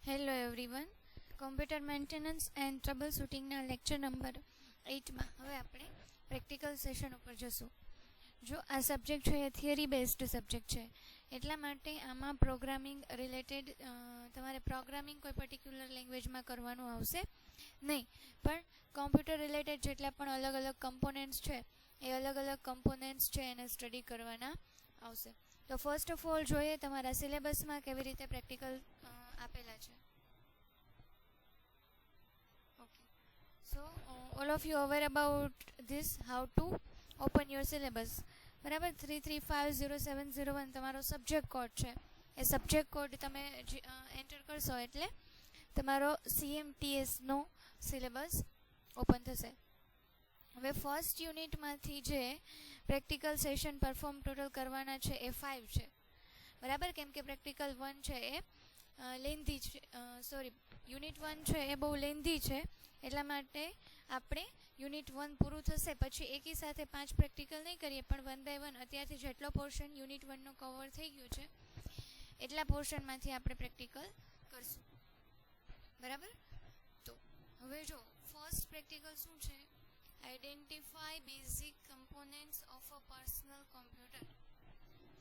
Hello everyone. Computer maintenance and trouble શૂટિંગના lecture number 8માં હવે આપણે પ્રેક્ટિકલ સેશન ઉપર જશું. જો આ સબ્જેક્ટ છે એ થિયરી બેઝડ સબ્જેક્ટ છે, એટલા માટે આમાં પ્રોગ્રામિંગ રિલેટેડ તમારે પ્રોગ્રામિંગ કોઈ પર્ટિક્યુલર લેંગ્વેજમાં કરવાનું આવશે નહીં, પણ કોમ્પ્યુટર રિલેટેડ જેટલા પણ અલગ અલગ કમ્પોનન્ટ્સ છે એ અલગ અલગ કમ્પોનન્ટ્સ છે એને સ્ટડી કરવાના આવશે. તો ફર્સ્ટ ઓફ ઓલ જોઈએ તમારા સિલેબસમાં કેવી રીતે પ્રેક્ટિકલ આપેલા છે. Okay, so all of you aware about this how to open your syllabus. બરાબર, 3350701 તમારો સબ્જેક્ટ કોડ છે. એ સબ્જેક્ટ કોડ તમે એન્ટર કરશો એટલે તમારો CMTSનો સિલેબસ ઓપન થશે. હવે ફર્સ્ટ યુનિટમાંથી જે પ્રેક્ટિકલ સેશન પરફોર્મ ટોટલ કરવાના છે એ 5 છે. બરાબર, કેમ કે પ્રેક્ટિકલ 1 છે એ લેન્ધી છે, યુનિટ 1 છે એ બહુ લેન્ધી છે, એટલા માટે આપણે યુનિટ 1 પૂરું થશે પછી એકી સાથે 5 પ્રેક્ટિકલ નહીં કરીએ, પણ 1 બાય 1 અત્યારથી જેટલો પોર્શન યુનિટ 1નો કવર થઈ ગયું છે એટલા પોર્શનમાંથી આપણે પ્રેક્ટિકલ કરશું. બરાબર, તો હવે જો ફર્સ્ટ પ્રેક્ટિકલ શું છે, identify basic components of a personal computer.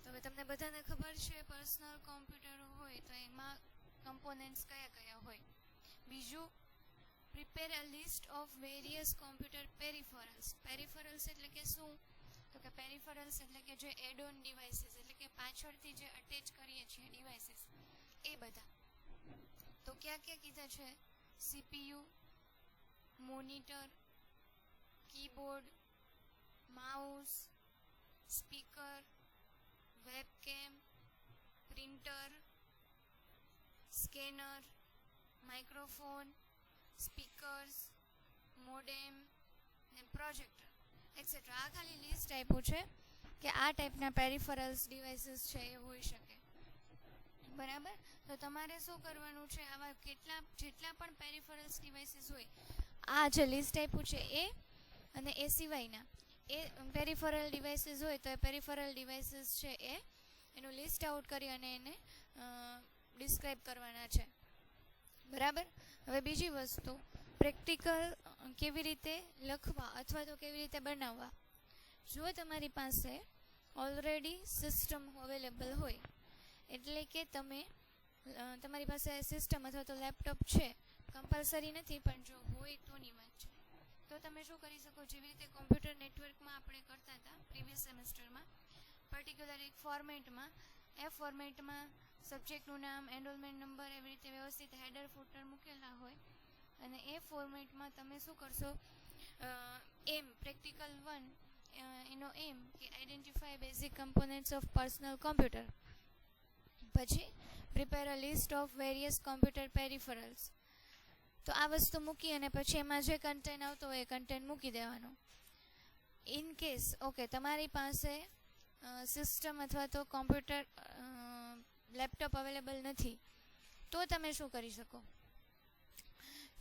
તો હવે તમને બધાને ખબર છે પર્સનલ કોમ્પ્યુટર હોય તો એમાં કમ્પોનન્ટ્સ કયા કયા હોય. બીજું, prepare a list of various computer peripherals. Peripherals એટલે કે શું, તો કે પેરિફરલ્સ એટલે કે જે એડ ઓન ડિવાઇસીસ એટલે કે પાછળથી જે અટેચ કરીએ છીએ ડિવાઇસીસ એ બધા. તો ક્યાં ક્યાં કીધા છે, CPU, monitor, keyboard, mouse, speaker, webcam, printer, scanner, microphone, speakers, modem ને પ્રોજેક્ટર એક્સેટ્રા. આ ખાલી લિસ્ટ આપ્યું છે કે આ ટાઈપના પેરિફરલ્સ ડિવાઇસીસ છે એ હોઈ શકે. બરાબર, તો તમારે શું કરવાનું છે, આવા જેટલા પણ પેરિફરલ્સ ડિવાઇસીસ હોય આ જે લિસ્ટ આપ્યું છે એ અને એ સિવાયના એ પેરિફરલ ડિવાઇસીસ હોય તો એ પેરિફરલ ડિવાઇસીસ છે એ એનું લિસ્ટ આઉટ કરી અને એને ડિસ્ક્રાઇબ કરવાના છે. બરાબર, હવે બીજી વસ્તુ, પ્રેક્ટિકલ કેવી રીતે લખવા અથવા તો કેવી રીતે બનાવવા. જો તમારી પાસે ઓલરેડી સિસ્ટમ અવેલેબલ હોય, એટલે કે તમારી પાસે સિસ્ટમ અથવા તો લેપટોપ છે, કમ્પલસરી નથી પણ જો હોય તોની વાત છે, તો તમે શું કરી શકો, જેવી રીતે કોમ્પ્યુટર નેટવર્કમાં આપણે કરતા હતા પ્રીવિયસ સેમેસ્ટરમાં, પર્ટિક્યુલર એક ફોર્મેટમાં, એ ફોર્મેટમાં સબ્જેક્ટનું નામ, એનરોલમેન્ટ નંબર એવી રીતે વ્યવસ્થિત હેડર ફૂટર મૂકેલા હોય અને એ ફોર્મેટમાં તમે શું કરશો, પ્રેક્ટિકલ 1 એનો એમ કે identify basic components of personal computer, પછી prepare a list of various computer peripherals. તો આ વસ્તુ મૂકી અને પછી એમાં જે કન્ટેન્ટ આવતો હોય એ કન્ટેન્ટ મૂકી દેવાનો. ઇન કેસ તમારી પાસે સિસ્ટમ અથવા તો કોમ્પ્યુટર લેપટોપ અવેલેબલ નથી તો તમે શું કરી શકો,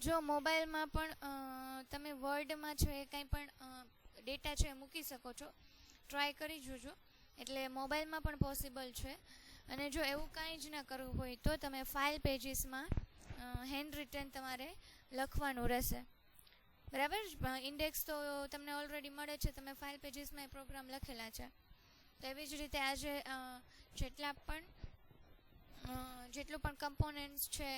જો મોબાઈલમાં પણ તમે વર્ડમાં છો એ કંઈ પણ ડેટા છે એ મૂકી શકો છો. ટ્રાય કરી જોજો, એટલે મોબાઈલમાં પણ પોસિબલ છે. અને જો એવું કાંઈ જ ના કરવું હોય તો તમે ફાઇલ પેજીસમાં હેન્ડ રિટન તમારે લખવાનું રહેશે. બરાબર, ઇન્ડેક્સ તો તમને ઓલરેડી મળે છે, તમે ફાઇલ પેજીસમાં એ પ્રોગ્રામ લખેલા છે. તો એવી જ રીતે આજે જેટલું પણ કમ્પોનન્ટ્સ છે,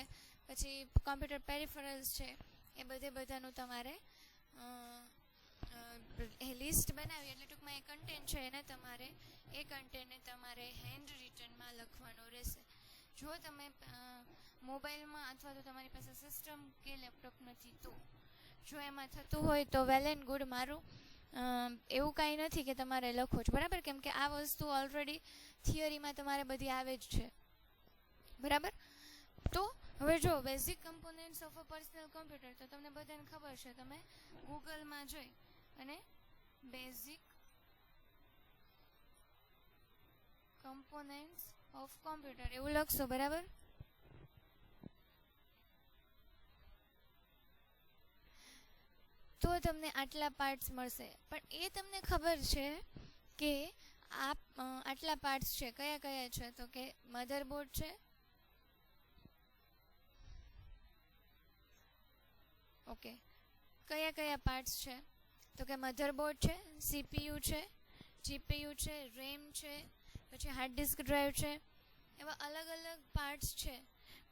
પછી કોમ્પ્યુટર પેરિફરલ્સ છે, એ બધાનું તમારે લિસ્ટ બનાવી, એટલે ટૂંકમાં એ કન્ટેન્ટ છે એને કન્ટેન્ટને તમારે હેન્ડ રિટનમાં લખવાનો રહેશે. જો તમે મોબાઈલમાં અથવા તો તમારી પાસે સિસ્ટમ કે લેપટોપ નથી તો જો એમાં થતું હોય તો વેલ એન્ડ ગુડ. મારું એવું કાંઈ નથી કે તમારે લખો છો, બરાબર, કેમ કે આ વસ્તુ ઓલરેડી થિયરીમાં તમારે બધી આવે જ છે. બરાબર, તો હવે જો basic components of a personal computer તો તમને બધાને ખબર છે, તમે ગૂગલમાં જોઈ અને બેઝિક કમ્પોનન્ટ્સ ઓફ કોમ્પ્યુટર એવું લખશો. બરાબર, તો તમને આટલા પાર્ટ્સ મળશે, પણ એ તમને ખબર છે કે આટલા પાર્ટ્સ છે, કયા કયા છે, તો કે મધરબોર્ડ છે, ઓકે, કયા કયા પાર્ટ્સ છે? તો કે મધરબોર્ડ છે, CPU છે, GPU છે, RAM છે, પછી હાર્ડ ડિસ્ક ડ્રાઈવ છે. એવા અલગ અલગ પાર્ટ્સ છે.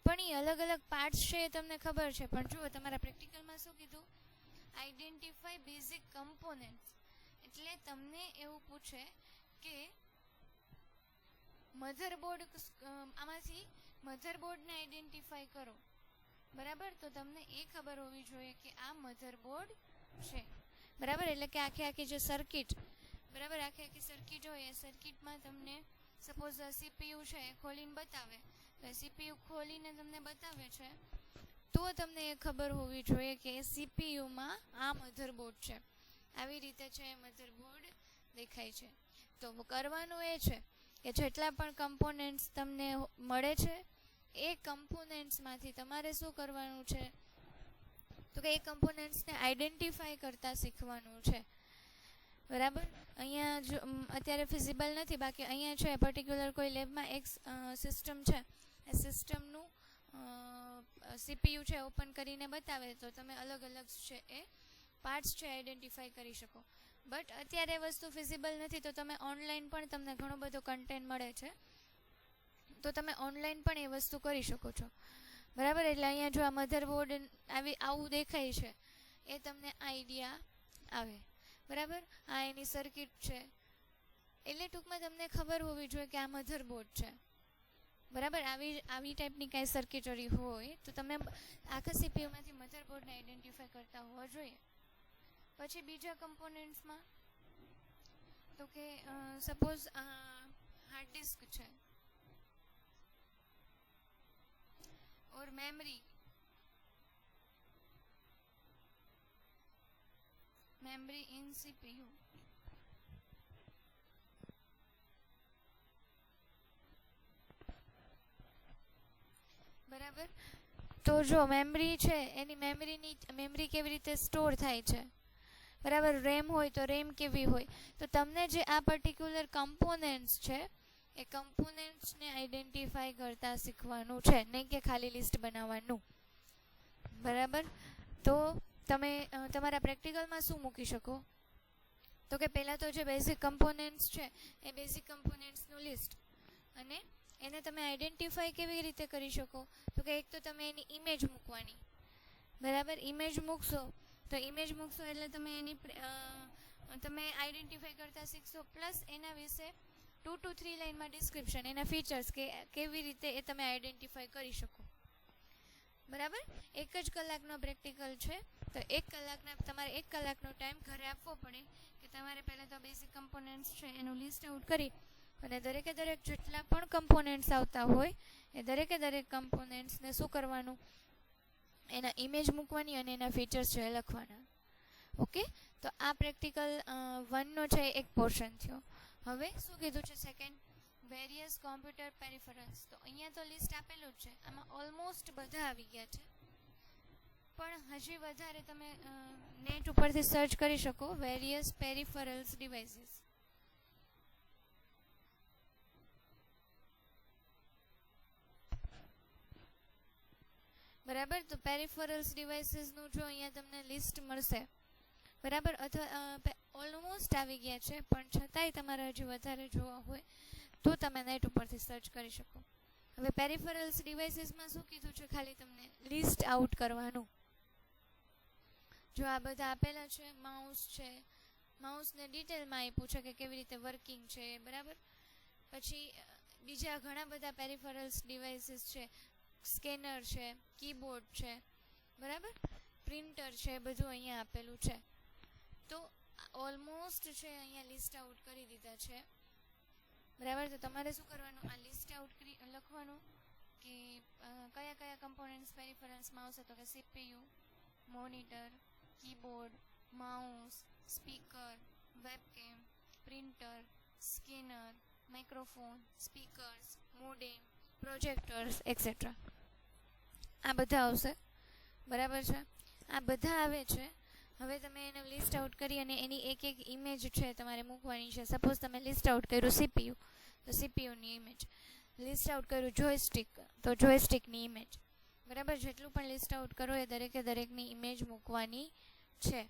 પણ એ અલગ અલગ પાર્ટ્સ છે એ તમને ખબર છે, પણ જુઓ તમારા પ્રેક્ટિકલમાં શું કીધું? Identify basic components. એટલે તમને એવું પૂછે કે મધરબોર્ડ, આમાંથી મધરબોર્ડને આઈડેન્ટિફાઈ કરો. બરાબર, તો તમને એ ખબર હોવી જોઈએ કે આ મધરબોર્ડ છે. બરાબર, એટલે કે આખી જે સર્કિટ, બરાબર, આખી સર્કિટ હોય એ સર્કિટમાં તમને સપોઝ CPU છે એ ખોલીને બતાવે, તો CPU ખોલીને તમને બતાવે છે તો તમને એ ખબર હોવી જોઈએ કે CPUમાં આ મધરબોર્ડ છે. આવી રીતે છે એ મધરબોર્ડ દેખાય છે. તો કરવાનું એ છે કે જેટલા પણ કમ્પોનન્ટ્સ તમને મળે છે એ કમ્પોનન્ટ્સમાંથી તમારે શું કરવાનું છે? તો કે એ કમ્પોનન્ટ્સને આઈડેન્ટિફાઈ કરતાં શીખવાનું છે. બરાબર, અહીંયા જો અત્યારે ફિઝિબલ નથી, બાકી અહીંયા છે પર્ટિક્યુલર કોઈ લેબમાં એક સિસ્ટમ છે, એ સિસ્ટમનું CPU છે ઓપન કરીને બતાવે તો તમે અલગ અલગ છે એ પાર્ટ્સ છે આઈડેન્ટિફાઈ કરી શકો. બટ અત્યારે વસ્તુ ફિઝિબલ નથી, તો તમે ઓનલાઈન પણ તમને ઘણો બધો કન્ટેન્ટ મળે છે, તો તમે ઓનલાઈન પણ એ વસ્તુ કરી શકો છો. બરાબર, એટલે અહીંયા જો આ મધરબોર્ડ આવું દેખાય છે એ તમને આઈડિયા આવે. બરાબર, આ એની સર્કિટ છે, એટલે ટૂંકમાં તમને ખબર હોવી જોઈએ કે આ મધરબોર્ડ છે. બરાબર, આવી ટાઈપની કાંઈ સર્કિટરી હોય તો તમે આખા CPUમાંથી મધરબોર્ડને આઈડેન્ટિફાઈ કરતા હોવા જોઈએ. પછી બીજા કમ્પોનન્ટ્સમાં તો કે સપોઝ હાર્ડ ડિસ્ક છે ઓર મેમરી ઇન CPU. બરાબર, તો જો મેમરી છે એની મેમરી કેવી રીતે સ્ટોર થાય છે? બરાબર, રેમ હોય તો રેમ કેવી હોય? તો તમને જે આ પર્ટિક્યુલર કમ્પોનન્ટ્સ છે એ કમ્પોનન્ટ્સને આઈડેન્ટિફાઈ કરતાં શીખવાનું છે, નહીં કે ખાલી લિસ્ટ બનાવવાનું. બરાબર, તો તમે તમારા પ્રેક્ટિકલમાં શું મૂકી શકો? તો કે પહેલાં તો જે બેઝિક કમ્પોનન્ટ્સ છે એ બેઝિક કમ્પોનન્ટ્સનું લિસ્ટ, અને એને તમે આઈડેન્ટિફાઈ કેવી રીતે કરી શકો? તો કે એક તો તમે એની ઇમેજ મૂકવાની. બરાબર, ઇમેજ મૂકશો એટલે તમે તમે આઈડેન્ટિફાઈ કરતાં શીખશો, પ્લસ એના વિશે 2 to 3 લાઇનમાં ડિસ્ક્રિપ્શન, એના ફીચર્સ કે કેવી રીતે એ તમે આઈડેન્ટિફાઈ કરી શકો. બરાબર, 1 જ કલાકનો પ્રેક્ટિકલ છે, તો 1 કલાકનો ટાઈમ ઘરે આપવો પડે કે તમારે પહેલાં તો બેઝિક કમ્પોનન્ટ્સ છે એનું લિસ્ટ આઉટ કરી અને દરેકે દરેક જેટલા પણ કમ્પોનન્ટ્સ આવતા હોય એ દરેકે દરેક કમ્પોનન્ટ્સને શું કરવાનું? એના ઇમેજ મૂકવાની અને એના ફીચર્સ છે એ લખવાના. ઓકે, તો આ પ્રેક્ટિકલ 1નો છે એક પોર્શન થયો. હવે શું કીધું છે સેકન્ડ? Various computer peripherals. તો અહીંયા તો લિસ્ટ આપેલું જ છે, આમાં ઓલમોસ્ટ બધા આવી ગયા છે, પણ હજી વધારે તમે નેટ ઉપરથી સર્ચ કરી શકો વેરિયસ પેરિફરલ્સ ડિવાઇસીસ. બરાબર, તો પેરિફરલ્સ ડિવાઇસીસનું જો અહીંયા તમને લિસ્ટ મળશે. બરાબર, અથવા ઓલમોસ્ટ આવી ગયા છે, પણ છતાંય તમારે હજી વધારે જોવા હોય તો તમે નેટ ઉપરથી સર્ચ કરી શકો. હવે પેરિફરલ્સ ડિવાઇસીસમાં શું કીધું છે? ખાલી તમને લિસ્ટ આઉટ કરવાનું. જો આ બધા આપેલા છે, માઉસ છે, માઉસને ડિટેલમાં આપ્યું છે કે કેવી રીતે વર્કિંગ છે. બરાબર, પછી બીજા ઘણા બધા પેરિફરલ્સ ડિવાઇસીસ છે, સ્કેનર છે, કીબોર્ડ છે, બરાબર, પ્રિન્ટર છે, બધું અહીંયા આપેલું છે. તો ઓલમોસ્ટ છે અહીંયા લિસ્ટ આઉટ કરી દીધા છે. બરાબર, તો તમારે શું કરવાનું? આ લિસ્ટ આઉટ લખવાનું કે કયા કયા કમ્પોનન્ટ્સ પેરિફરલ્સમાં આવશે. તો કે CPU, monitor, keyboard, mouse, speaker, webcam, printer, scanner, microphone, speakers, modem, projectors etcetera. આ બધા આવશે. બરાબર છે, આ બધા આવે છે. હવે તમે એને લિસ્ટ આઉટ કરી અને એની એક ઇમેજ છે તમારે મૂકવાની છે. સપોઝ તમે લિસ્ટ આઉટ કર્યું CPU, તો CPUની ઇમેજ. લિસ્ટ આઉટ કર્યું જોયસ્ટિક, તો જોયસ્ટિકની ઇમેજ. બરાબર, જેટલું પણ લિસ્ટ આઉટ કરો એ દરેકની ઇમેજ મૂકવાની છે.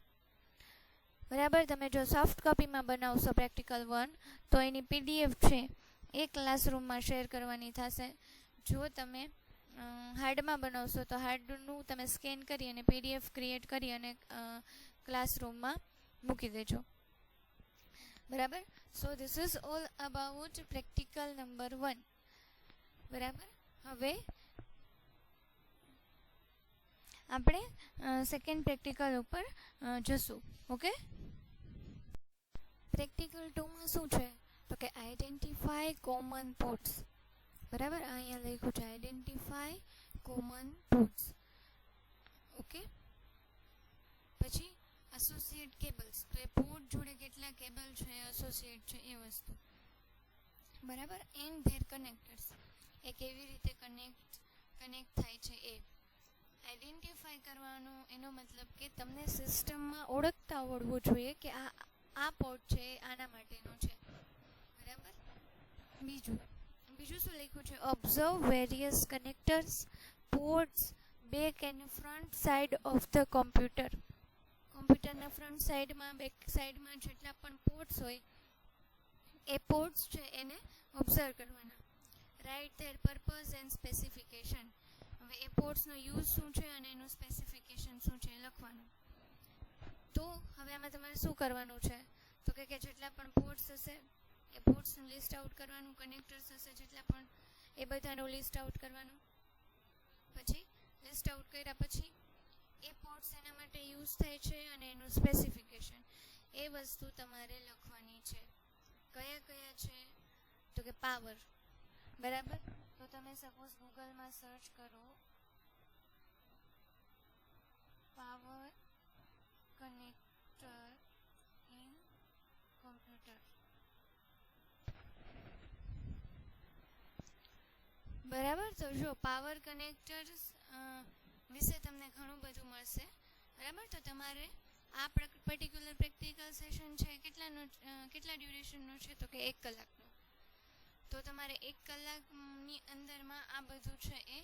બરાબર, તમે જો સોફ્ટ કોપીમાં બનાવશો પ્રેક્ટિકલ 1 તો એની PDF છે એ ક્લાસરૂમમાં શેર કરવાની થશે. જો તમે હાર્ડમાં બનાવશો તો હાર્ડનું તમે સ્કેન કરી અને PDF ક્રિએટ કરી અને ક્લાસરૂમમાં મૂકી દેજો. બરાબર, so this is all about practical number 1. બરાબર, હવે આપણે સેકન્ડ પ્રેક્ટિકલ ઉપર જશું. ઓકે, પ્રેક્ટિકલ 2માં શું છે તો કે આઈડેન્ટિફાય કોમન પોર્ટ્સ. બરાબર, અહીંયા લખ્યું છે આઈડેન્ટિફાય કોમન પોર્ટ્સ. ઓકે, પછી એસોસિએટ કેબલ્સ, તો એ પોર્ટ જોડે કેટલા કેબલ છે એસોસિએટ છે એ વસ્તુ. બરાબર, એન્ડ ધેર કનેક્ટર્સ, એ કેવી રીતે કનેક્ટ થાય છે એ આઈડેન્ટિફાય કરવાનો. એનો મતલબ કે તમને સિસ્ટમમાં ઓળખતા આવડવું જોઈએ કે આ પોર્ટ છે આના માટેનો છે. બરાબર, બીજું શું લખ્યું છે, observe various connectors ports back and front side of the computer. કોમ્પ્યુટરના ફ્રન્ટ સાઇડમાં બેક સાઇડમાં જેટલા પણ પોર્ટ્સ હોય એ પોર્ટ્સ છે એને ઓબ્ઝર્વ કરવાના. Right there purpose and specification, હવે એ પોર્ટ્સનો યુઝ શું છે અને એનું સ્પેસિફિકેશન શું છે એ લખવાનું. તો હવે આમાં તમારે શું કરવાનું છે તો કે જેટલા પણ પોર્ટ્સ હશે એ પોર્ટ્સનું લિસ્ટ આઉટ કરવાનું, કનેક્ટર્સ હશે જેટલા પણ એ બધાનું લિસ્ટ આઉટ કરવાનું. પછી લિસ્ટ આઉટ કર્યા પછી એ પોર્ટ્સ એના માટે યુઝ થાય છે અને એનું સ્પેસિફિકેશન એ વસ્તુ તમારે લખવાની છે. કયા છે તો કે પાવર. બરાબર, તો તમે સપોઝ ગૂગલમાં સર્ચ કરો પાવર કનેક્ટર ઇન કોમ્પ્યુટર. બરાબર, તો જો પાવર કનેક્ટર્સ વિશે તમને ઘણું બધું મળશે. બરાબર, તો તમારે આ પર્ટિક્યુલર પ્રેક્ટિકલ સેશન છે કેટલા ડ્યુરેશનનો છે તો કે 1 કલાકનો. તો તમારે 1 કલાકની અંદરમાં આ બધું છે એ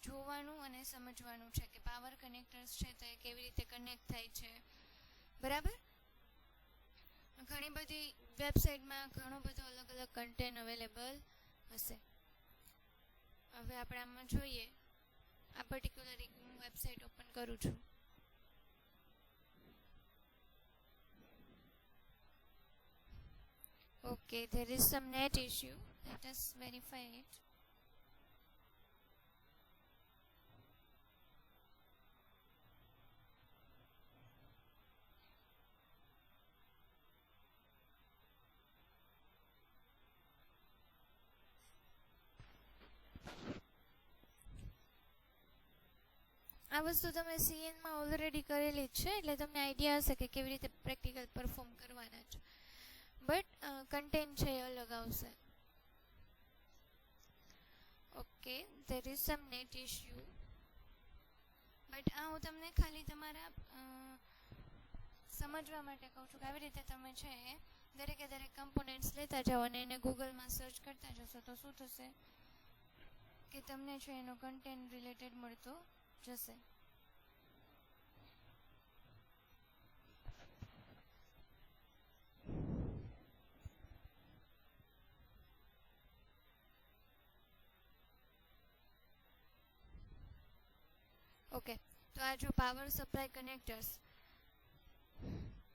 જોવાનું અને સમજવાનું છે કે પાવર કનેક્ટર્સ છે તો એ કેવી રીતે કનેક્ટ થાય છે. બરાબર, ઘણી બધી વેબસાઇટમાં ઘણો બધો અલગ અલગ કન્ટેન્ટ અવેલેબલ હશે. હવે આપણે આમાં જોઈએ, આ પર્ટિક્યુલર એક હું વેબસાઇટ ઓપન કરું છું. Okay, there is some net issue. Let us verify it. આ વસ્તુ તમે CNમાં ઓલરેડી કરેલી જ છે એટલે તમને આઈડિયા હશે કે કેવી રીતે પ્રેક્ટિકલ પરફોર્મ કરવાના છે. બટ કન્ટેન્ટ છે એ અલગ આવશે. Okay, there is some net issue. But આ હું તમને ખાલી તમારા સમજવા માટે કહું છું કે આવી રીતે તમે છે એ દરેક કમ્પોનન્ટ્સ લેતા જાઓ અને એને ગૂગલમાં સર્ચ કરતા જશો તો શું થશે કે તમને છે એનો કન્ટેન્ટ રિલેટેડ મળતો જશે. ઓકે, તો આ જો power supply connectors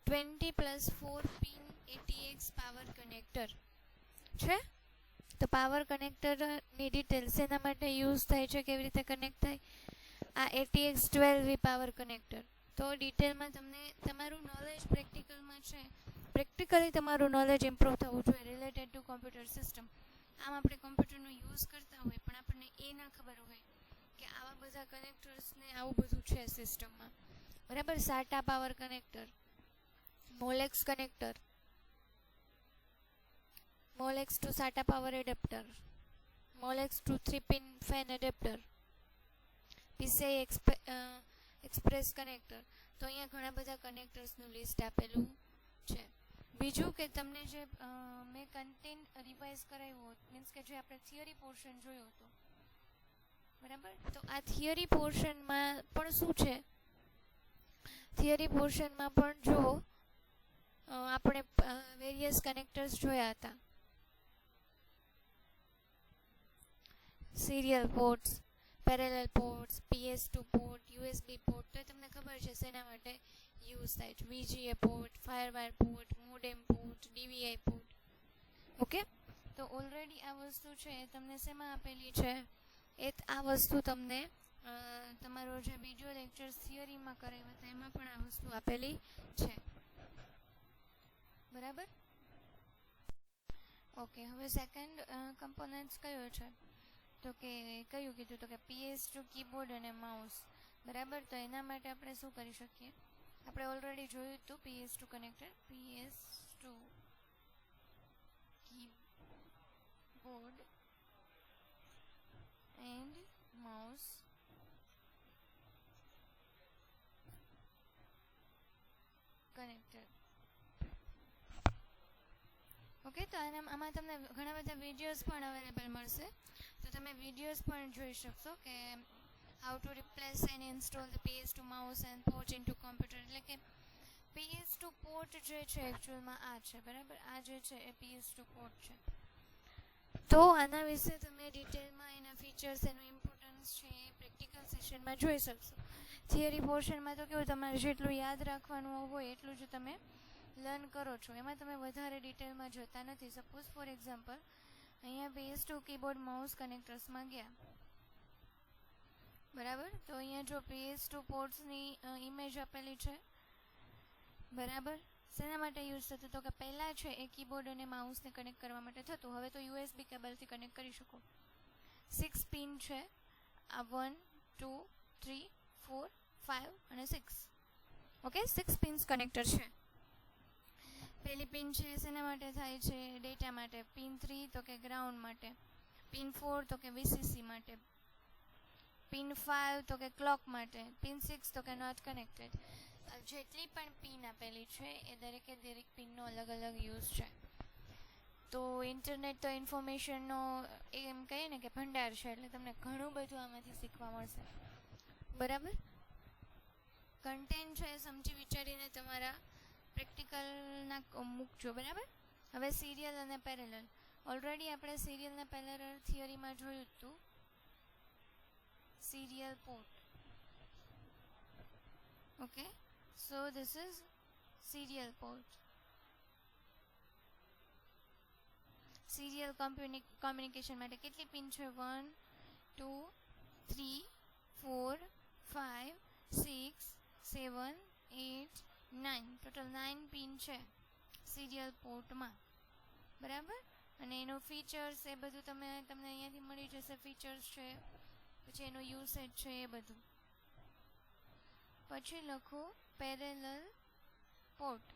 20+4 pin ATX power connector છે. તો પાવર કનેક્ટરની ડિટેલ્સ એના માટે યુઝ થાય છે, કેવી રીતે કનેક્ટ થાય. આ ATX 12V પાવર કનેક્ટર. તો ડિટેલમાં તમને તમારું નોલેજ પ્રેક્ટિકલી તમારું નોલેજ ઇમ્પ્રૂવ થવું જોઈએ રિલેટેડ ટુ કોમ્પ્યુટર સિસ્ટમ. આમ આપણે કોમ્પ્યુટરનો યુઝ કરતા હોય પણ આપણને એ ના ખબર હોય કે આવા બધા કનેક્ટર્સને આવું બધું છે સિસ્ટમમાં. બરાબર, SATA power connector, molex connector, molex to SATA power adapter, molex to 3-pin fan adapter, PCI express connector. તો અહીંયા ઘણા બધા કનેક્ટર્સનું લિસ્ટ આપેલું છે. બીજું કે તમને જે મેં કન્ટેન્ટ રિવાઇઝ કરાવ્યું મીન્સ કે જે આપણે થિયરી પોર્શન જોયો હતો બરાબર. તો આ થિયરી પોર્શનમાં પણ શું છે, થિયરી પોર્શનમાં પણ જો આપણે વેરિયસ કનેક્ટર્સ જોયા હતા, serial ports, parallel ports, PS2 port, USB port, તો તમને ખબર છે શેના માટે યુઝ થાય છે, VGA port, firewire port, modem port, DVI port. Okay, તો ઓલરેડી આ વસ્તુ છે એ તમને શેમાં આપેલી છે, આ વસ્તુ તમને તમારો જે બીજો લેક્ચર થિયરીમાં કરાવ્યો હતો એમાં પણ આ વસ્તુ આપેલી છે. બરાબર. ઓકે, હવે સેકન્ડ કમ્પોનન્ટ્સ કયો છે, તો કે કયું કીધું, તો કે PS2 કીબોર્ડ અને માઉસ. બરાબર. તો એના માટે આપણે શું કરી શકીએ, આપણે ઓલરેડી જોયું હતું PS2 connector, PS2 keyboard and mouse connector. Okay, તો આમાં તમને ઘણા બધા વિડીયોઝ પણ અવેલેબલ મળશે, તો તમે વિડીયોઝ પણ જોઈ શકશો કે how to replace and install the PS2 mouse and port into computer. એટલે કે PS2 પોર્ટ જે છે એકચ્યુઅલમાં આ છે. બરાબર. આ જે છે એ PS2 પોર્ટ છે. તો આના વિશે તમે ડિટેલમાં એના ફીચર્સ, એનું ઇમ્પોર્ટન્સ છે એ પ્રેક્ટિકલ સેશનમાં જોઈ શકશો. થિયરી પોર્શનમાં તો કેવું, તમારે જેટલું યાદ રાખવાનું હોય એટલું જ તમે લર્ન કરો છો, એમાં તમે વધારે ડિટેલમાં જોતા નથી. સપોઝ ફોર એક્ઝામ્પલ અહીંયા PS2 કીબોર્ડ માઉસ કનેક્ટર્સમાં ગયા. બરાબર. તો અહીંયા જો PS2 પોર્ટ્સની ઇમેજ આપેલી છે. બરાબર. શેના માટે યુઝ થતું, તો કે પહેલાં છે એ કીબોર્ડ અને માઉસને કનેક્ટ કરવા માટે થતું, હવે તો USB કેબલથી કનેક્ટ કરી શકો. 6 પિન છે, આ 1 2 3 4 5 અને 6. ઓકે, 6 પિન્સ કનેક્ટર છે. પહેલી પિન છે શેના માટે થાય છે, ડેટા માટે. પિન 3 તો કે ગ્રાઉન્ડ માટે. પિન 4 તો કે VCC માટે. પિન 5 તો કે ક્લોક માટે. પિન 6 તો કે નોટ કનેક્ટેડ. જેટલી પણ પિન આપેલી છે એ દરેકે દરેક પિનનો અલગ અલગ યુઝ છે. તો ઇન્ટરનેટ તો ઇન્ફોર્મેશનનો એમ કહીએ ને કે ભંડાર છે, એટલે તમને ઘણું બધું આમાંથી શીખવા મળશે. બરાબર. કન્ટેન્ટ છે એ સમજી વિચારીને તમારા પ્રેક્ટિકલના મૂકજો. બરાબર. હવે સિરિયલ અને પેરેલલ, ઓલરેડી આપણે સિરિયલ અને પેરેલલ થિયરીમાં જોયું હતું. Serial port. Okay, so this is serial port. Serial communication માટે કેટલી પિન છે, 1 2 3 4 5 6 7 8 9, ટોટલ 9 પિન છે સિરિયલ પોર્ટમાં. બરાબર. અને એનું ફીચર્સ એ બધું તમને અહીંયાથી મળી જશે. ફીચર્સ છે, પછી એનો યુસેજ છે એ બધું. પછી લખો પેરેલલ પોર્ટ.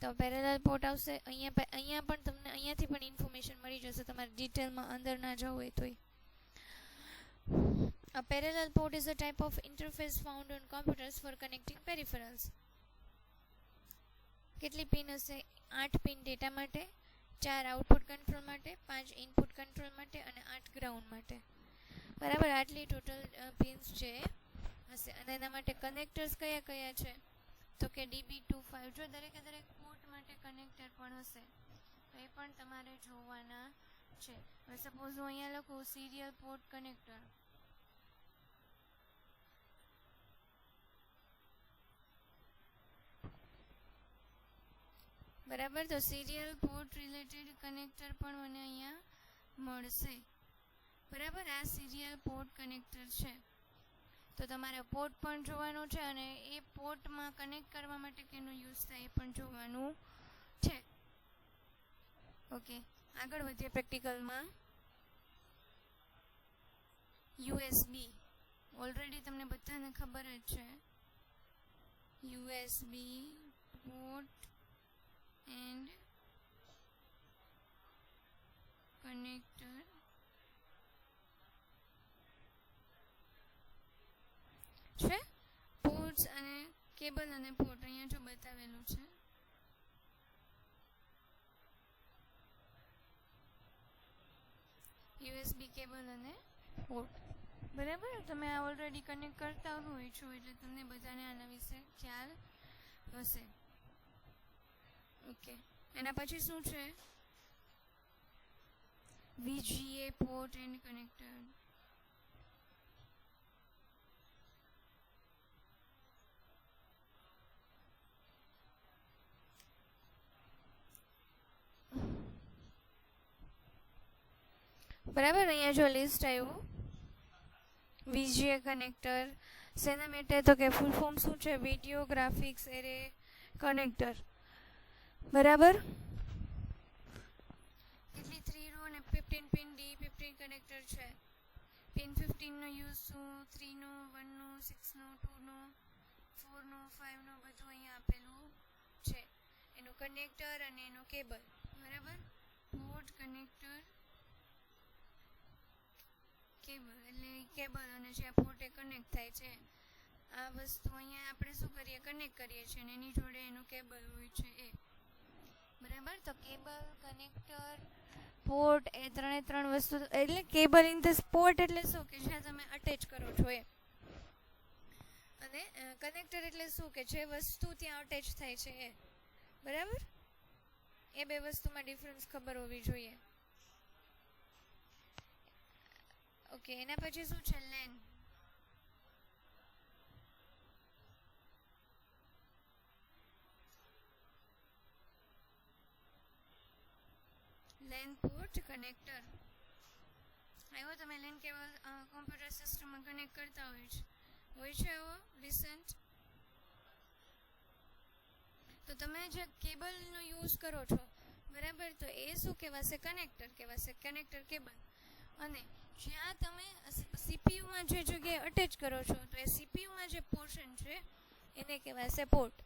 તો પેરેલલ પોર્ટ આવશે અહીંયા પણ તમને અહીંયાથી પણ ઇન્ફોર્મેશન મળી જશે, તમારે ડિટેલમાં અંદર ના જવું હોય તોય. A parallel port is a type of interface found on computers for connecting peripherals. કેટલી પિન હશે, 8 પિન ડેટા માટે, 4 આઉટપુટ કંટ્રોલ માટે, 5 ઇનપુટ કંટ્રોલ માટે અને 8 ગ્રાઉન્ડ માટે. બરાબર. આટલી ટોટલ પિન્સ છે હશે. અને એના માટે કનેક્ટર્સ કયા કયા છે, તો કે DB25. જો દરેકે દરેક પોર્ટ માટે કનેક્ટર પણ હશે, તો એ પણ તમારે જોવાના છે. હવે સપોઝ હું અહીંયા લખું સિરિયલ પોર્ટ કનેક્ટર. બરાબર. તો સિરિયલ પોર્ટ રિલેટેડ કનેક્ટર પણ મને અહીંયા મળશે. બરાબર. આ સિરિયલ પોર્ટ કનેક્ટર છે, તો તમારે પોર્ટ પણ જોવાનું છે અને એ પોર્ટમાં કનેક્ટ કરવા માટે કેનો યુઝ થાય એ પણ જોવાનું છે. ઓકે, આગળ વધીએ પ્રેક્ટિકલમાં. USB ઓલરેડી તમને બધાને ખબર જ છે. USB પોર્ટ and connector છે. પોર્ટ્સ અને કેબલ અને પોર્ટ અહીંયા જો બતાવેલું છે. USB કેબલ અને પોર્ટ. બરાબર, તમે આ ઓલરેડી કનેક્ટ કરતા હોય છો એટલે તમને બધાને આના વિશે ખ્યાલ હશે. ઓકે, એના પછી શું છે? VGA port and connector. બરાબર, અહીંયા જો લિસ્ટ આવ્યું VGA કનેક્ટર શેના માટે, તો કે ફૂલ ફોર્મ શું છે? Video graphics array connector. બરાબર, કેટલી 3 રો અને 15 પિન D15 કનેક્ટર છે. પિન 15 નો યુઝ શું? 3 નો, 1 નો, 6 નો, 2 નો, 4 નો, 5 નો બધું અહીંયા આપેલું છે. એનું કનેક્ટર અને એનું કેબલ. બરાબર, પોર્ટ કનેક્ટર કેબલ એટલે કેબલ અને જે પોર્ટે કનેક્ટ થાય છે આ વસ્તુ અહીંયા આપણે શું કરીએ? કનેક્ટ કરીએ છીએ અને એની જોડે એનું કેબલ હોય છે એ. બરાબર, તો કેબલ, કનેક્ટર, પોર્ટ એ ત્રણ વસ્તુ. એટલે કેબલ ઇન ધ પોર્ટ એટલે શું? કે જ્યાં તમે અટેચ કરો છો એ. અને કનેક્ટર એટલે શું? કે જે વસ્તુ ત્યાં અટેચ થાય છે એ. બરાબર, એ બે વસ્તુમાં ડિફરન્સ ખબર હોવી જોઈએ. ઓકે, એના પછી શું છે? લેન. LAN port connector. આવ્યો, તમે લેન કેબલ કોમ્પ્યુટર સિસ્ટમમાં કનેક્ટ કરતા હોય છે એવો રિસન્ટ. તો તમે જે કેબલનો યુઝ કરો છો, બરાબર, તો એ શું કહેવાશે? કનેક્ટર કહેવાશે, કનેક્ટર કેબલ. અને જ્યાં તમે સીપીયુમાં જે જગ્યાએ અટેચ કરો છો તો એ સીપીયુમાં જે પોર્શન છે એને કહેવાશે પોર્ટ.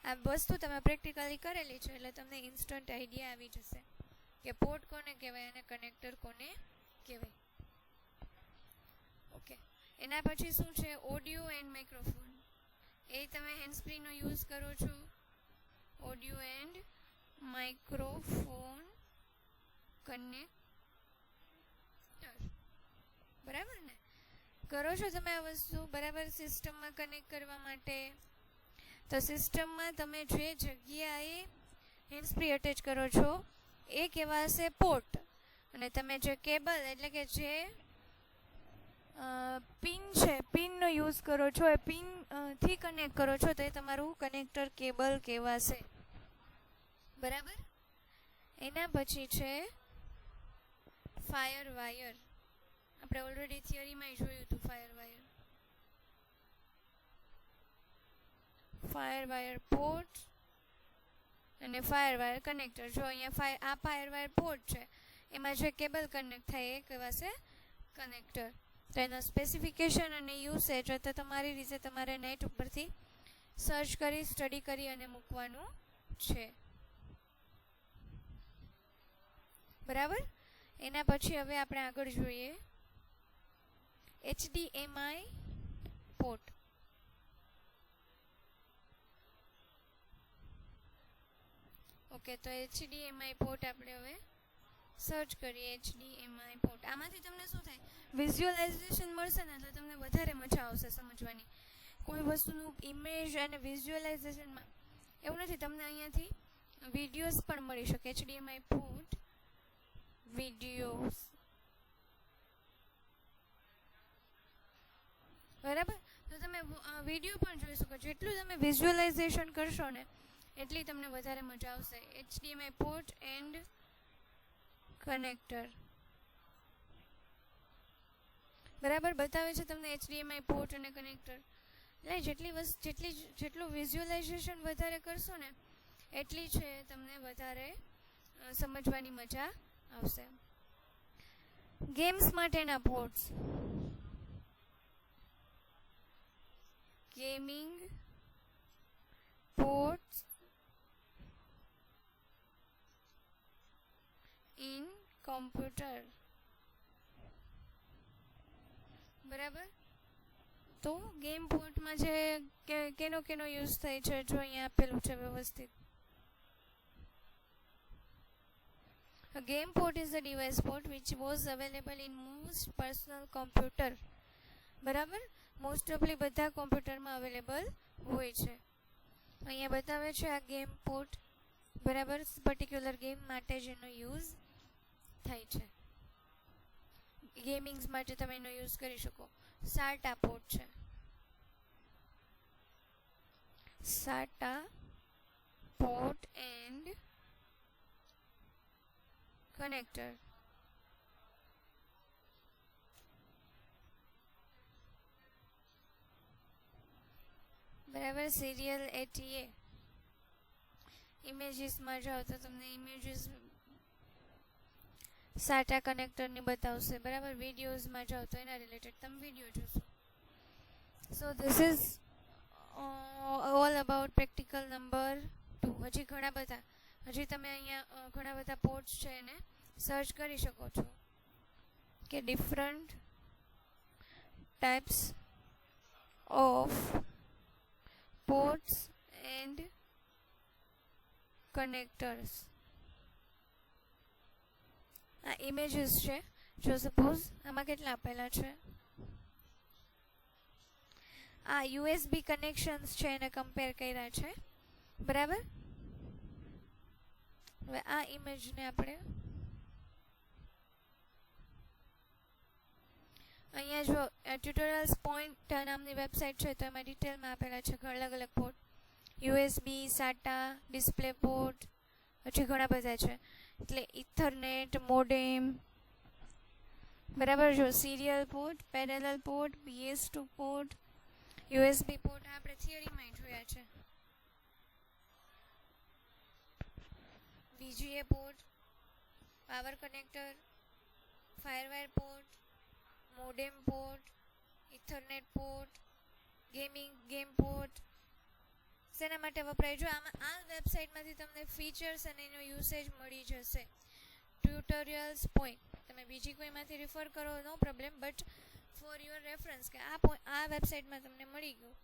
આ વસ્તુ તમે પ્રેક્ટિકલી કરેલી છે એટલે તમને ઇન્સ્ટન્ટ આઈડિયા આવી જશે કે પોર્ટ કોને કહેવાય અને કનેક્ટર કોને કહેવાય. ઓકે, એના પછી શું છે? Audio and microphone. એ તમે હેન્ડસ્ફ્રીનો યુઝ કરો છો. Audio and microphone connector. બરાબર ને? કરો છો તમે આ વસ્તુ બરાબર સિસ્ટમમાં કનેક્ટ કરવા માટે. તો સિસ્ટમમાં તમે જે જગ્યાએ હેન્ડસ્ફ્રી અટેચ કરો છો એ કહેવાશે પોર્ટ. અને તમે જે કેબલ એટલે કે જે પિન છે, પિનનો યુઝ કરો છો, એ પિનથી કનેક્ટ કરો છો તો એ તમારું કનેક્ટર કેબલ કહેવાશે. બરાબર, એના પછી છે ફાયર વાયર. આપણે ઓલરેડી થિયરીમાં જોયું હતું ફાયર વાયર પોર્ટ અને ફાયર વાયર કનેક્ટર. જો અહીંયા આ ફાયર વાયર પોર્ટ છે, એમાં જે કેબલ કનેક્ટ થાય એ કહેવાશે કનેક્ટર. તો એના સ્પેસિફિકેશન અને યુસેજ તો તમારી રીતે તમારે નેટ ઉપરથી સર્ચ કરી, સ્ટડી કરી અને મૂકવાનું છે. બરાબર, એના પછી હવે આપણે આગળ જોઈએ HDMI પોર્ટ. ઓકે, તો HDMI પોર્ટ આપણે હવે સર્ચ કરીએ. HDMI port. આમાંથી તમને શું થાય? વિઝ્યુઅલાઇઝેશન મળશે ને એટલે તમને વધારે મજા આવશે સમજવાની. કોઈ વસ્તુનું ઇમેજ અને વિઝ્યુઅલાઇઝેશનમાં એવું નથી, તમને અહીંયાથી વિડીયોઝ પણ મળી શકે. HDMI port videos. બરાબર, તો તમે વિડીયો પણ જોઈ શકો. જેટલું તમે વિઝ્યુઅલાઇઝેશન કરશો ને એટલી તમને વધારે મજા આવશે. HDMI port and connector. બરાબર, બતાવે છે તમને HDMI પોર્ટ અને કનેક્ટર. એટલે જેટલું વિઝ્યુઅલાઇઝેશન વધારે કરશો ને એટલી છે તમને વધારે સમજવાની મજા આવશે. ગેમ્સ માટેના ports. Gaming ports in computer. બરાબર, તો ગેમ પોર્ટમાં જે કેનો યુઝ થાય છે જો અહીંયા આપેલું છે વ્યવસ્થિત. A game port is a device port which was available in most personal computer. બરાબર, મોસ્ટ ઓફલી બધા કોમ્પ્યુટરમાં અવેલેબલ હોય છે. અહીંયા બતાવે છે આ ગેમ પોર્ટ, બરાબર, પર્ટિક્યુલર ગેમ માટે જ એનો યુઝ થાય છે. ગેમિંગ્સ માટે તમે એનો યુઝ કરી શકો. સાટા પોર્ટ છે, સાટા પોર્ટ એન્ડ કનેક્ટર. બરાબર, સિરિયલ એટીએ. ઇમેજીસમાં જાઓ તો તમને ઇમેજીસ સાટા કનેક્ટરની બતાવશે. બરાબર, વિડીયોઝમાં જાઓ તો એના રિલેટેડ તમે વિડીયો જોશો. So this is all about practical number 2. હજી ઘણા બધા, હજી તમે અહીંયા ઘણા બધા પોર્ટ્સ છે એને સર્ચ કરી શકો છો કે different types of ports and connectors. આ ઇમેજીસ છે. જો સપોઝ આમાં કેટલા આપેલા છે, આ યુએસબી કનેક્શન્સ છે એને કમ્પેર કર્યા છે. બરાબર, હવે આ ઇમેજને આપણે અહીંયા જો ટ્યુટોરિયલ્સ પોઈન્ટ નામની વેબસાઇટ છે તો એમાં ડિટેલમાં આપેલા છે અલગ અલગ port. USB, SATA, display port, હજી ઘણા બધા છે. એટલે ઇથરનેટ, મોડેમ, બરાબર, જો serial port, parallel port, PS2 port, USB port આપણે થિયરીમાં જોયા છે. VGA port, power connector, firewire port, modem port, ethernet port, game port. શેના માટે વપરાય? જો આમાં આ વેબસાઇટમાંથી તમને ફીચર્સ અને એનો યુસેજ મળી જશે. ટ્યુટોરિયલ્સ પોઈન્ટ તમે બીજી કોઈમાંથી રિફર કરો no problem, but for your reference કે આ વેબસાઇટમાં તમને મળી ગયું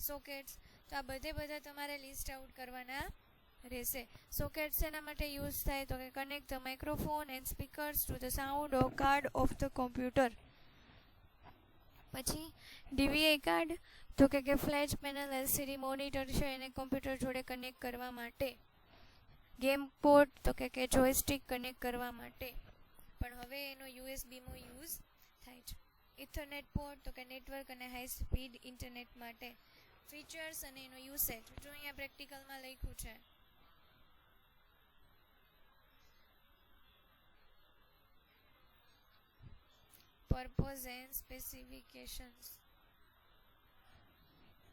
સોકેટ્સ, તો આ બધા તમારે લિસ્ટ આઉટ કરવાના રહેશે. સોકેટ્સ શેના માટે યુઝ થાય તો કે connect the microphone and speakers to the sound of card of the computer. પછી ડીવીઆઈ કાર્ડ તો કે ફ્લેશ પેનલ, એલસીડી મોનિટર છે એને કોમ્પ્યુટર જોડે કનેક્ટ કરવા માટે. ગેમ પોર્ટ તો કે જોયસ્ટિક કનેક્ટ કરવા માટે, પણ હવે એનો યુએસબીમાં યુઝ થાય છે. ઇથરનેટ પોર્ટ તો કે નેટવર્ક અને હાઈ સ્પીડ ઇન્ટરનેટ માટે. ફીચર્સ અને એનો યુસેજ જો અહીંયા પ્રેક્ટિકલમાં લખ્યું છે. Purpose and specifications.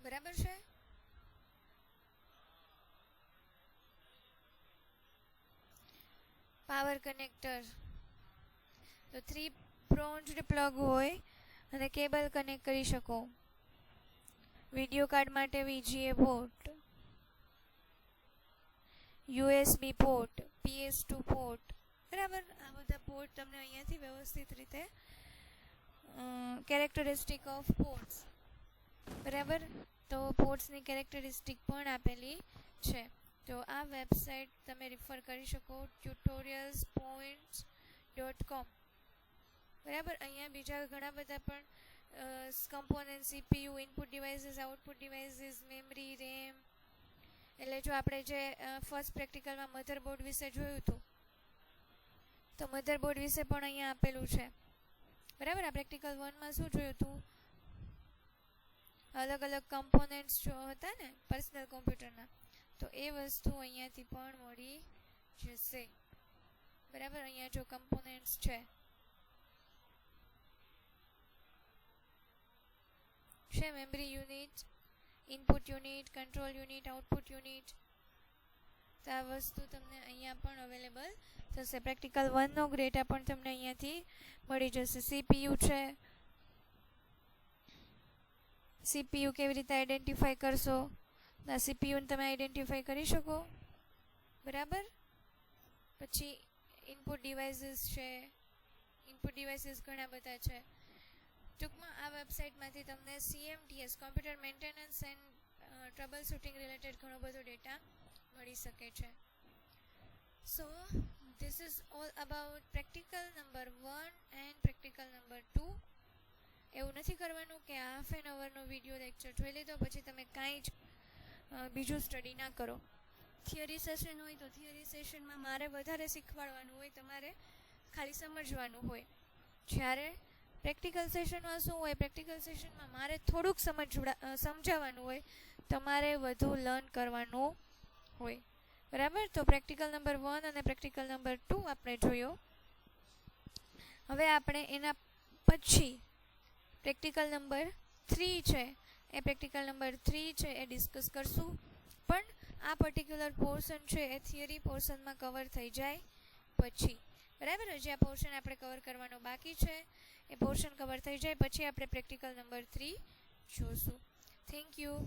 બરાબર છે. પાવર કનેક્ટર તો 3 પ્રોન્જ્ડ પ્લગ હોય અને કેબલ કનેક્ટ કરી શકો. વિડીયો કાર્ડ માટે VGA port, USB port, PS2 port. બરાબર, આ બધા પોર્ટ તમને અહીંયાથી વ્યવસ્થિત રીતે કેરેક્ટરિસ્ટિક ઓફ પોર્ટ્સ. બરાબર, તો પોર્ટ્સની કેરેક્ટરિસ્ટિક પણ આપેલી છે. તો આ વેબસાઇટ તમે રિફર કરી શકો tutorialspoints.com. બરાબર, અહીંયા બીજા ઘણા બધા પણ component, CPU, input devices, output devices, memory, RAM. એટલે જો આપણે જે ફર્સ્ટ પ્રેક્ટિકલમાં મધરબોર્ડ વિશે જોયું હતું તો મધરબોર્ડ વિશે પણ અહીંયા આપેલું છે. બરાબર, આ પ્રેક્ટિકલ 1માં શું જોયું હતું? અલગ અલગ કમ્પોનન્ટ્સ જો હતા ને પર્સનલ કોમ્પ્યુટરના, તો એ વસ્તુ અહીંયાથી પણ મળી જશે. બરાબર, અહીંયા જો કમ્પોનન્ટ્સ છે memory unit, input unit, control unit, output unit. તો આ વસ્તુ તમને અહીંયા પણ અવેલેબલ થશે. પ્રેક્ટિકલ 1નો ગ્રેટા પણ તમને અહીંયાથી મળી જશે. CPU છે, CPU કેવી રીતે આઈડેન્ટિફાઈ કરશો? આ CPUને તમે આઈડેન્ટિફાઈ કરી શકો. બરાબર, પછી ઇનપુટ ડિવાઇસીસ છે. ઇનપુટ ડિવાઇસીસ ઘણા બધા છે. ટૂંકમાં આ વેબસાઇટમાંથી તમને CMTS, computer maintenance and trouble shooting related ઘણો બધો ડેટા મળી શકે છે. સો this is all about practical number 1 and practical number 2. એવું નથી કરવાનું કે હાફ એન અવરનો વિડીયો લેક્ચર જોઈ લીધો પછી તમે કાંઈ જ બીજું સ્ટડી ના કરો. થિયરી સેશન હોય તો થિયરી સેશનમાં મારે વધારે શીખવાડવાનું હોય, તમારે ખાલી સમજવાનું હોય. જ્યારે પ્રેક્ટિકલ સેશનમાં શું હોય, પ્રેક્ટિકલ સેશનમાં મારે થોડુંક સમજાવવાનું હોય, તમારે વધુ લર્ન કરવાનું હોય. બરાબર? તો પ્રેક્ટિકલ નંબર 1 અને પ્રેક્ટિકલ નંબર 2 આપણે જોયો. હવે આપણે એના પછી પ્રેક્ટિકલ નંબર 3 છે, એ પ્રેક્ટિકલ નંબર 3 છે એ ડિસ્કસ કરશું. પણ આ પર્ટિક્યુલર પોર્શન છે એ થિયરી પોર્શનમાં કવર થઈ જાય પછી. બરાબર? હજી આ પોર્શન આપણે કવર કરવાનો બાકી છે. એ પોર્શન કવર થઈ જાય પછી આપણે પ્રેક્ટિકલ નંબર 3 જોશું. Thank you.